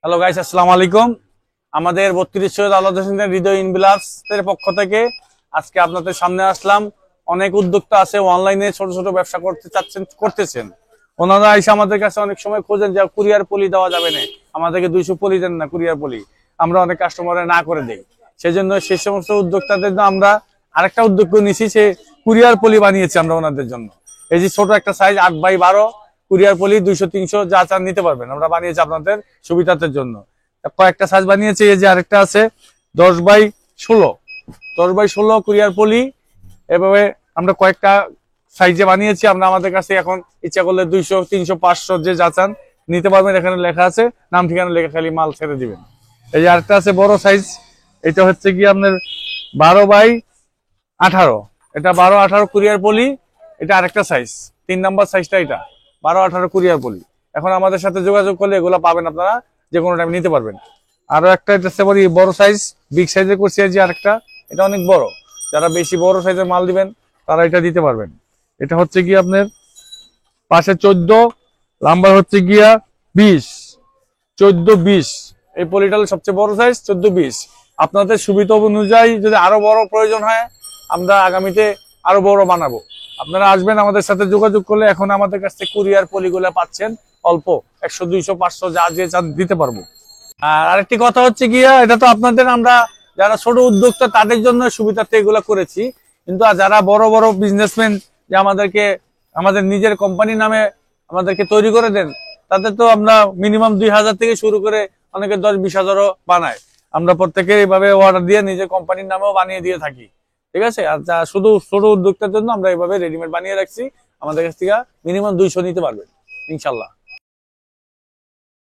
Hello guys, আসসালামু আলাইকুম। আমাদের 32 সৈয়দ আলাউদ্দিন হোসেন হৃদয় ইনবিলার্স এর পক্ষ থেকে আজকে আপনাদের সামনে আসলাম। অনেক উদ্যোক্তা আছে, অনলাইনে ছোট ছোট ব্যবসা করতেছেন। ওনারা এসে আমাদের কাছে অনেক সময় খোঁজেন যে কুরিয়ার পলি দেওয়া যাবে না, আমাদেরকে 200 পলি দেন না, কুরিয়ার পলি। আমরা অনেক কাস্টমারে না করে দেই। সেজন্য সেই সমস্ত উদ্যোক্তাদের জন্য আমরা আরেকটা উদ্যোগ নিয়েছি, সে কুরিয়ার পলি বানিয়েছি আমরা ওনাদের জন্য। এই যে ছোট একটা সাইজ 8x12 কুরিয়ার পলি 200-300 যা চান নিতে পারবেন, আমরা বানিয়েছি আপনাদের সুবিধার জন্য। কয়েকটা সাইজ বানিয়েছি। এই যে আরেকটা আছে 10x16 কুরিয়ার পলি। এভাবে আমরা কয়েকটা সাইজে বানিয়েছি। আমরা আমাদের কাছে এখন ইচ্ছা করলে 200, 300, 500 যে যা চান নিতে পারবেন। এখানে লেখা আছে, নাম ঠিকানা লেখা, খালি মাল ছেড়ে দিবেন। এই যে আরেকটা আছে বড় সাইজ, এটা হচ্ছে কি আপনার 12x18। এটা 12-18 কুরিয়ার পলি। এটা আরেকটা সাইজ, 3 নাম্বার সাইজটা, এটা 12-18 কুরিয়ার পলি। এখন আমাদের সাথে যোগাযোগ করলে এগুলো পাবেন, আপনারা যে কোনো টাইম নিতে পারবেন। আরো একটা এটা বড় সাইজ, বিগ সাইজে করছি। যে আরেকটা, এটা অনেক বড়, যারা বেশি বড় সাইজের মাল দিবেন তারা এটা দিতে পারবেন। এটা হচ্ছে কি আপনার পাশে 14, নাম্বার হচ্ছে গিয়া 20, 14-20। এই পলিটাল সবচেয়ে বড় সাইজ 14-20। আপনাদের সুবিধা অনুযায়ী যদি আরো বড় প্রয়োজন হয়, আমরা আগামীতে আরো বড় বানাবো। আপনারা আসবেন, আমাদের সাথে যোগাযোগ করলে এখন আমাদের কাছ থেকে কুরিয়ার পলিগুলো পাচ্ছেন অল্প 100, 200, 500 যা যে চান দিতে পারবো। আর আরেকটি কথা হচ্ছে গিয়া, এটা তো আপনাদের, আমরা যারা ছোট উদ্যোক্তা তাদের জন্য সুবিধার্থে এগুলো করেছি। কিন্তু যারা বড় বড় বিজনেসম্যান, যে আমাদের নিজের কোম্পানির নামে আমাদেরকে তৈরি করে দেন, তাদের তো আমরা মিনিমাম 2000 থেকে শুরু করে অনেকে 10-20,000ও বানায়। আমরা প্রত্যেকে এইভাবে অর্ডার দিয়ে নিজের কোম্পানির নামেও বানিয়ে দিয়ে থাকি। ঠিক আছে। আর শুধু ছোট উদ্যোক্তার জন্য আমরা এইভাবে রেডিমেড বানিয়ে রাখছি। আমাদের কাছ থেকে মিনিমাম 200 নিতে পারবেন ইনশাল্লাহ।